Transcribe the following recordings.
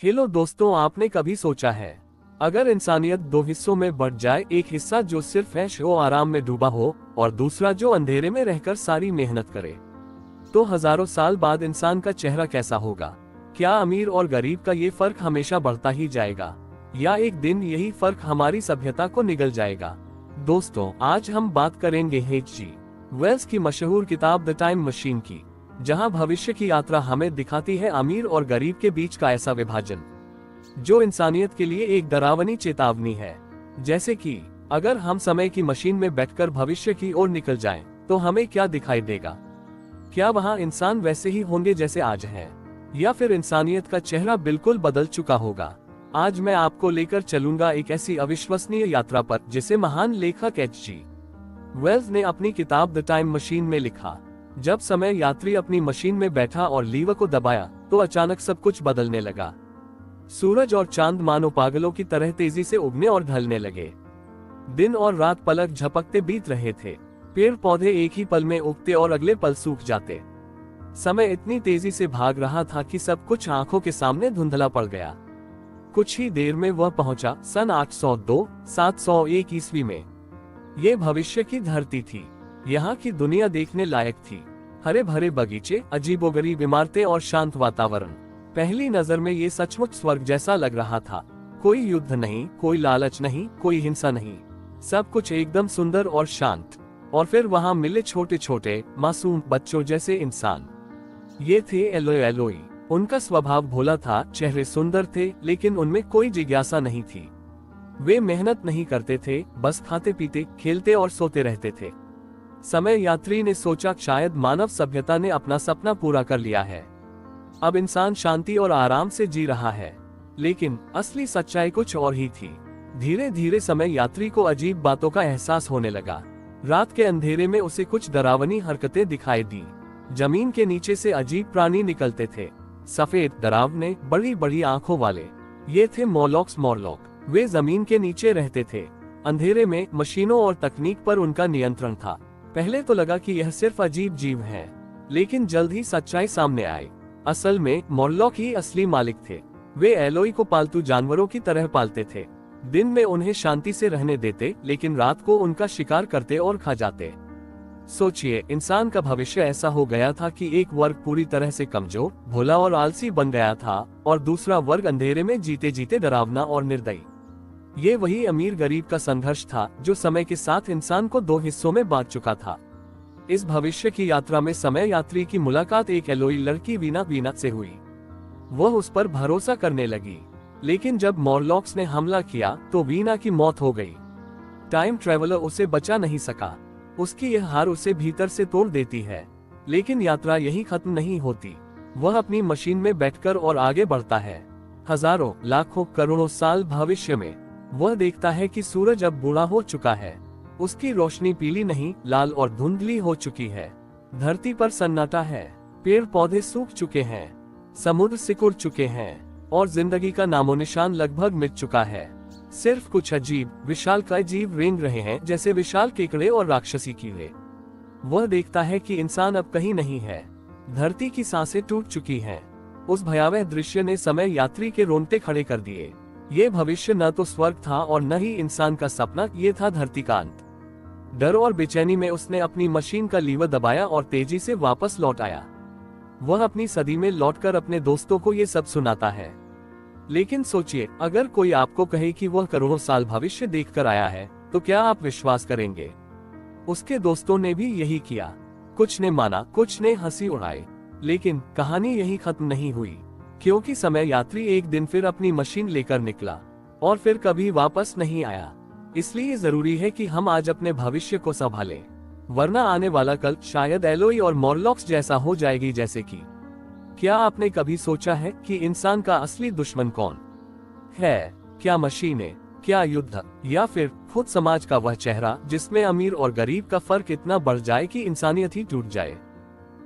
Hello दोस्तों, आपने कभी सोचा है अगर इंसानियत दो हिस्सों में बंट जाए, एक हिस्सा जो सिर्फ ऐश और आराम में डूबा हो और दूसरा जो अंधेरे में रहकर सारी मेहनत करे, तो हजारों साल बाद इंसान का चेहरा कैसा होगा? क्या अमीर और गरीब का ये फर्क हमेशा बढ़ता ही जाएगा या एक दिन यही फर्क हमारी सभ्यता को निगल जाएगा? दोस्तों, आज हम बात करेंगे H.G. वेल्स की मशहूर किताब द टाइम मशीन की, जहां भविष्य की यात्रा हमें दिखाती है अमीर और गरीब के बीच का ऐसा विभाजन जो इंसानियत के लिए एक डरावनी चेतावनी है। जैसे कि अगर हम समय की मशीन में बैठकर भविष्य की ओर निकल जाएं, तो हमें क्या दिखाई देगा? क्या वहां इंसान वैसे ही होंगे जैसे आज हैं, या फिर इंसानियत का चेहरा बिल्कुल बदल चुका होगा? आज मैं आपको लेकर चलूंगा एक ऐसी अविश्वसनीय यात्रा पर जिसे महान लेखक H.G. वेल्स ने अपनी किताब द टाइम मशीन में लिखा। जब समय यात्री अपनी मशीन में बैठा और लीवर को दबाया, तो अचानक सब कुछ बदलने लगा। सूरज और चांद मानो पागलों की तरह तेजी से उगने और ढलने लगे। दिन और रात पलक झपकते बीत रहे थे। पेड़ पौधे एक ही पल में उगते और अगले पल सूख जाते। समय इतनी तेजी से भाग रहा था कि सब कुछ आंखों के सामने धुंधला पड़ गया। कुछ ही देर में वह पहुंचा सन 802-701 ईस्वी में। ये भविष्य की धरती थी। यहाँ की दुनिया देखने लायक थी। हरे भरे बगीचे, अजीबोगरीब इमारतें और शांत वातावरण। पहली नजर में ये सचमुच स्वर्ग जैसा लग रहा था। कोई युद्ध नहीं, कोई लालच नहीं, कोई हिंसा नहीं। सब कुछ एकदम सुंदर और शांत। और फिर वहां मिले छोटे छोटे मासूम बच्चों जैसे इंसान। ये थे एलोई। उनका स्वभाव भोला था, चेहरे सुंदर थे, लेकिन उनमें कोई जिज्ञासा नहीं थी। वे मेहनत नहीं करते थे, बस खाते पीते, खेलते और सोते रहते थे। समय यात्री ने सोचा शायद मानव सभ्यता ने अपना सपना पूरा कर लिया है। अब इंसान शांति और आराम से जी रहा है। लेकिन असली सच्चाई कुछ और ही थी। धीरे धीरे समय यात्री को अजीब बातों का एहसास होने लगा। रात के अंधेरे में उसे कुछ डरावनी हरकतें दिखाई दी। जमीन के नीचे से अजीब प्राणी निकलते थे, सफेद, डरावने, बड़ी बड़ी आंखों वाले। ये थे मॉरलॉक। वे जमीन के नीचे रहते थे। अंधेरे में मशीनों और तकनीक पर उनका नियंत्रण था। पहले तो लगा कि यह सिर्फ अजीब जीव हैं, लेकिन जल्द ही सच्चाई सामने आई। असल में मॉरलॉक ही असली मालिक थे। वे एलोई को पालतू जानवरों की तरह पालते थे। दिन में उन्हें शांति से रहने देते, लेकिन रात को उनका शिकार करते और खा जाते। सोचिए, इंसान का भविष्य ऐसा हो गया था कि एक वर्ग पूरी तरह से कमजोर, भोला और आलसी बन गया था, और दूसरा वर्ग अंधेरे में जीते जीते डरावना और निर्दयी। ये वही अमीर गरीब का संघर्ष था जो समय के साथ इंसान को दो हिस्सों में बांट चुका था। इस भविष्य की यात्रा में समय यात्री की मुलाकात एक एलोई लड़की वीना से हुई। वह उस पर भरोसा करने लगी, लेकिन जब मॉरलॉक्स ने हमला किया तो वीना की मौत हो गई। टाइम ट्रेवलर उसे बचा नहीं सका। उसकी यह हार उसे भीतर से तोड़ देती है। लेकिन यात्रा यही खत्म नहीं होती। वह अपनी मशीन में बैठकर और आगे बढ़ता है। हजारों, लाखों, करोड़ों साल भविष्य में वह देखता है कि सूरज अब बूढ़ा हो चुका है। उसकी रोशनी पीली नहीं, लाल और धुंधली हो चुकी है। धरती पर सन्नाटा है। पेड़ पौधे सूख चुके हैं, समुद्र सिकुड़ चुके हैं, और जिंदगी का नामोनिशान लगभग मिट चुका है। सिर्फ कुछ अजीब, विशालकाय जीव रेंग रहे हैं, जैसे विशाल केकड़े और राक्षसी कीड़े। वह देखता है कि इंसान अब कहीं नहीं है। धरती की सांसें टूट चुकी हैं। उस भयावह दृश्य ने समय यात्री के रोंगटे खड़े कर दिए। ये भविष्य न तो स्वर्ग था और न ही इंसान का सपना, ये था धरती का अंत। डर और बेचैनी में उसने अपनी मशीन का लीवर दबाया और तेजी से वापस लौट आया। वह अपनी सदी में लौटकर अपने दोस्तों को ये सब सुनाता है। लेकिन सोचिए, अगर कोई आपको कहे कि वह करोड़ों साल भविष्य देखकर आया है, तो क्या आप विश्वास करेंगे? उसके दोस्तों ने भी यही किया। कुछ ने माना, कुछ ने हंसी उड़ाई। लेकिन कहानी यही खत्म नहीं हुई, क्योंकि समय यात्री एक दिन फिर अपनी मशीन लेकर निकला और फिर कभी वापस नहीं आया। इसलिए जरूरी है कि हम आज अपने भविष्य को संभालें, वरना आने वाला कल शायद एलोई और मॉरलॉक्स जैसा हो जाएगी जैसे कि। क्या आपने कभी सोचा है कि इंसान का असली दुश्मन कौन है? क्या मशीनें, क्या युद्ध, या फिर खुद समाज का वह चेहरा जिसमें अमीर और गरीब का फर्क इतना बढ़ जाए कि इंसानियत ही टूट जाए?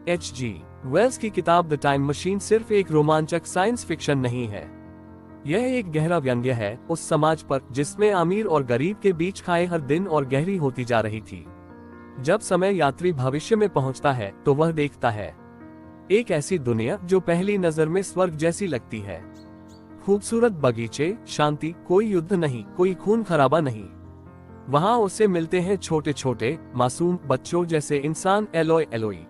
H.G. वेल्स की किताब द टाइम मशीन सिर्फ एक रोमांचक साइंस फिक्शन नहीं है। यह एक गहरा व्यंग्य है उस समाज पर जिसमें अमीर और गरीब के बीच खाए हर दिन और गहरी होती जा रही थी। जब समय यात्री भविष्य में पहुंचता है तो वह देखता है एक ऐसी दुनिया जो पहली नजर में स्वर्ग जैसी लगती है। खूबसूरत बगीचे, शांति, कोई युद्ध नहीं, कोई खून खराबा नहीं। वहां उसे मिलते हैं छोटे छोटे मासूम बच्चों जैसे इंसान, एलोय एलोई।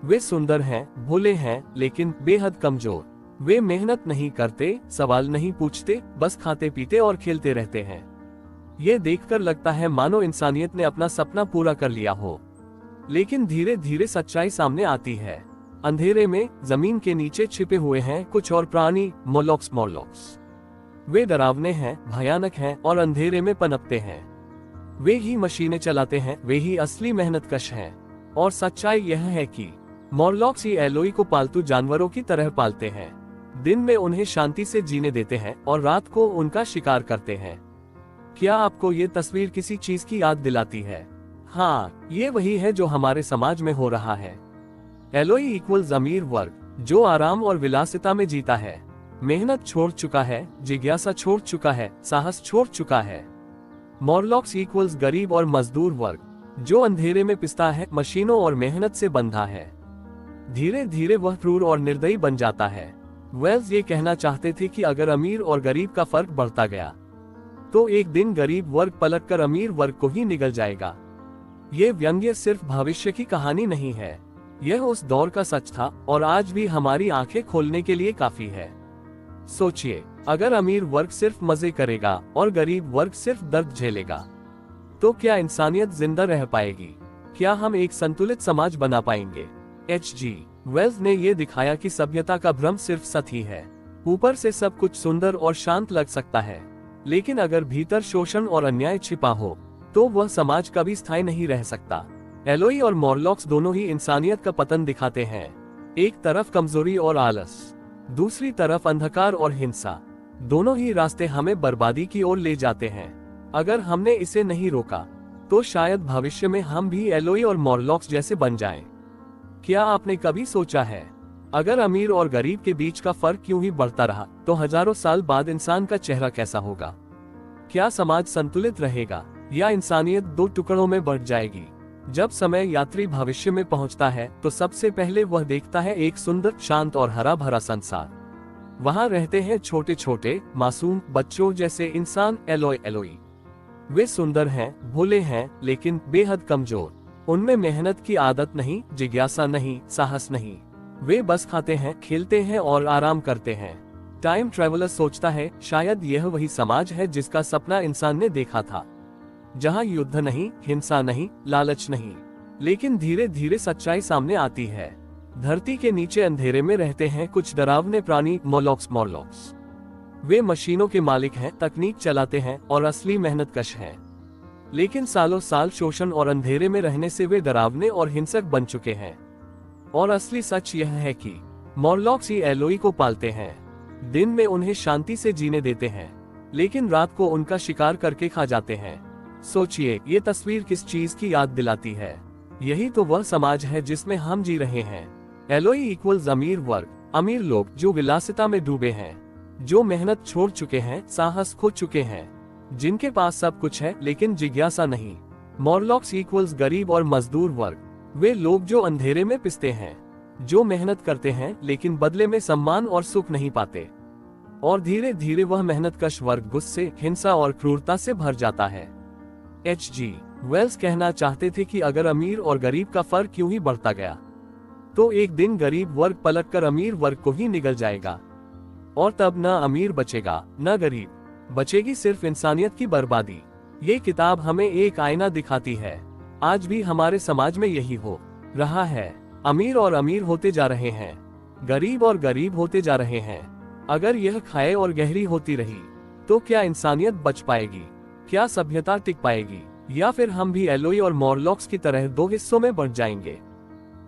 वे सुंदर हैं, भोले हैं, लेकिन बेहद कमजोर। वे मेहनत नहीं करते, सवाल नहीं पूछते, बस खाते पीते और खेलते रहते हैं। ये देखकर लगता है मानो इंसानियत ने अपना सपना पूरा कर लिया हो। लेकिन धीरे धीरे सच्चाई सामने आती है। अंधेरे में जमीन के नीचे छिपे हुए हैं कुछ और प्राणी, मोलॉक्स। वे डरावने हैं, भयानक हैं और अंधेरे में पनपते हैं। वे ही मशीनें चलाते हैं, वे ही असली मेहनतकश हैं। और सच्चाई यह है कि मोरलॉक्स ही एलोई को पालतू जानवरों की तरह पालते हैं। दिन में उन्हें शांति से जीने देते हैं और रात को उनका शिकार करते हैं। क्या आपको ये तस्वीर किसी चीज की याद दिलाती है? हाँ, ये वही है जो हमारे समाज में हो रहा है। एलोई इक्वल्स अमीर वर्ग, जो आराम और विलासिता में जीता है, मेहनत छोड़ चुका है, जिज्ञासा छोड़ चुका है, साहस छोड़ चुका है। मोरलॉक्स इक्वल्स गरीब और मजदूर वर्ग, जो अंधेरे में पिसता है, मशीनों और मेहनत से बंधा है। धीरे धीरे वह क्रूर और निर्दयी बन जाता है। वेल्स ये कहना चाहते थे कि अगर अमीर और गरीब का फर्क बढ़ता गया तो एक दिन गरीब वर्ग पलटकर अमीर वर्ग को ही निगल जाएगा। ये व्यंग्य सिर्फ भविष्य की कहानी नहीं है, यह उस दौर का सच था और आज भी हमारी आंखें खोलने के लिए काफी है। सोचिए, अगर अमीर वर्ग सिर्फ मजे करेगा और गरीब वर्ग सिर्फ दर्द झेलेगा, तो क्या इंसानियत जिंदा रह पाएगी? क्या हम एक संतुलित समाज बना पाएंगे? H.G. वेल्स ने यह दिखाया कि सभ्यता का भ्रम सिर्फ सतही है। ऊपर से सब कुछ सुंदर और शांत लग सकता है, लेकिन अगर भीतर शोषण और अन्याय छिपा हो तो वह समाज कभी स्थायी नहीं रह सकता। एलोई और मोरलॉक्स दोनों ही इंसानियत का पतन दिखाते हैं। एक तरफ कमजोरी और आलस, दूसरी तरफ अंधकार और हिंसा। दोनों ही रास्ते हमें बर्बादी की ओर ले जाते हैं। अगर हमने इसे नहीं रोका तो शायद भविष्य में हम भी एलोई और मोरलॉक्स जैसे बन जाएं। क्या आपने कभी सोचा है, अगर अमीर और गरीब के बीच का फर्क यूं ही बढ़ता रहा तो हजारों साल बाद इंसान का चेहरा कैसा होगा? क्या समाज संतुलित रहेगा या इंसानियत दो टुकड़ों में बढ़ जाएगी? जब समय यात्री भविष्य में पहुंचता है तो सबसे पहले वह देखता है एक सुंदर, शांत और हरा भरा संसार। वहां रहते हैं छोटे छोटे मासूम बच्चों जैसे इंसान, एलोय एलोई। वे सुंदर हैं, भोले हैं, लेकिन बेहद कमजोर। उनमें मेहनत की आदत नहीं, जिज्ञासा नहीं, साहस नहीं। वे बस खाते हैं, खेलते हैं और आराम करते हैं। टाइम ट्रेवलर सोचता है, शायद यह वही समाज है जिसका सपना इंसान ने देखा था, जहां युद्ध नहीं, हिंसा नहीं, लालच नहीं। लेकिन धीरे धीरे सच्चाई सामने आती है। धरती के नीचे अंधेरे में रहते हैं कुछ डरावने प्राणी, मोरलॉक्स। वे मशीनों के मालिक हैं, तकनीक चलाते हैं और असली मेहनतकश हैं। लेकिन सालों साल शोषण और अंधेरे में रहने से वे डरावने और हिंसक बन चुके हैं। और असली सच यह है कि मोरलॉक्स ही एलोई को पालते हैं। दिन में उन्हें शांति से जीने देते हैं, लेकिन रात को उनका शिकार करके खा जाते हैं। सोचिए, ये तस्वीर किस चीज की याद दिलाती है? यही तो वह समाज है जिसमें हम जी रहे हैं। एलोई इक्वल्स अमीर वर्ग, अमीर लोग जो विलासिता में डूबे हैं, जो मेहनत छोड़ चुके हैं, साहस खो चुके हैं, जिनके पास सब कुछ है लेकिन जिज्ञासा नहीं। मोरलॉक्स इक्वल्स गरीब और मजदूर वर्ग, वे लोग जो अंधेरे में पिसते हैं, जो मेहनत करते हैं लेकिन बदले में सम्मान और सुख नहीं पाते। और धीरे धीरे वह मेहनतकश वर्ग गुस्से, हिंसा और क्रूरता से भर जाता है। H.G. वेल्स कहना चाहते थे कि अगर अमीर और गरीब का फर्क यूं ही बढ़ता गया तो एक दिन गरीब वर्ग पलटकर अमीर वर्ग को ही निगल जाएगा। और तब न अमीर बचेगा, न गरीब बचेगी, सिर्फ इंसानियत की बर्बादी। ये किताब हमें एक आईना दिखाती है। आज भी हमारे समाज में यही हो रहा है। अमीर और अमीर होते जा रहे हैं, गरीब और गरीब होते जा रहे हैं। अगर यह खाए और गहरी होती रही तो क्या इंसानियत बच पाएगी? क्या सभ्यता टिक पाएगी? या फिर हम भी एलोई और मोरलॉक्स की तरह दो हिस्सों में बढ़ जाएंगे?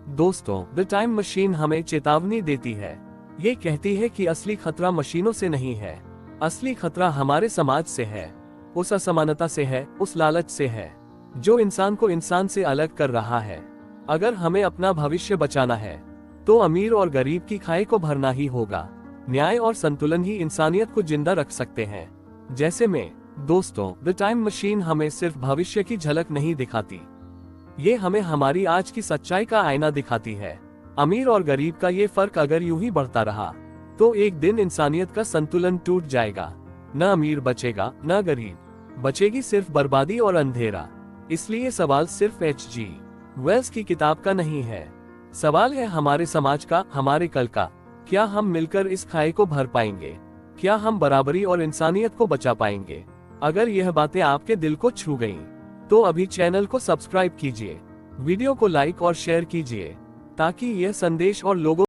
दोस्तों, द टाइम मशीन हमें चेतावनी देती है। ये कहती है कि असली खतरा मशीनों से नहीं है, असली खतरा हमारे समाज से है, उस असमानता से है, उस लालच से है जो इंसान को इंसान से अलग कर रहा है। अगर हमें अपना भविष्य बचाना है तो अमीर और गरीब की खाई को भरना ही होगा। न्याय और संतुलन ही इंसानियत को जिंदा रख सकते हैं। जैसे में दोस्तों, द टाइम मशीन हमें सिर्फ भविष्य की झलक नहीं दिखाती, ये हमें हमारी आज की सच्चाई का आईना दिखाती है। अमीर और गरीब का ये फर्क अगर यूं ही बढ़ता रहा तो एक दिन इंसानियत का संतुलन टूट जाएगा। न अमीर बचेगा, न गरीब, बचेगी सिर्फ बर्बादी और अंधेरा। इसलिए सवाल सिर्फ H.G. वेल्स की किताब का नहीं है, सवाल है हमारे समाज का, हमारे कल का। क्या हम मिलकर इस खाई को भर पाएंगे? क्या हम बराबरी और इंसानियत को बचा पाएंगे? अगर यह बातें आपके दिल को छू गईं, तो अभी चैनल को सब्सक्राइब कीजिए, वीडियो को लाइक और शेयर कीजिए, ताकि यह संदेश और लोगों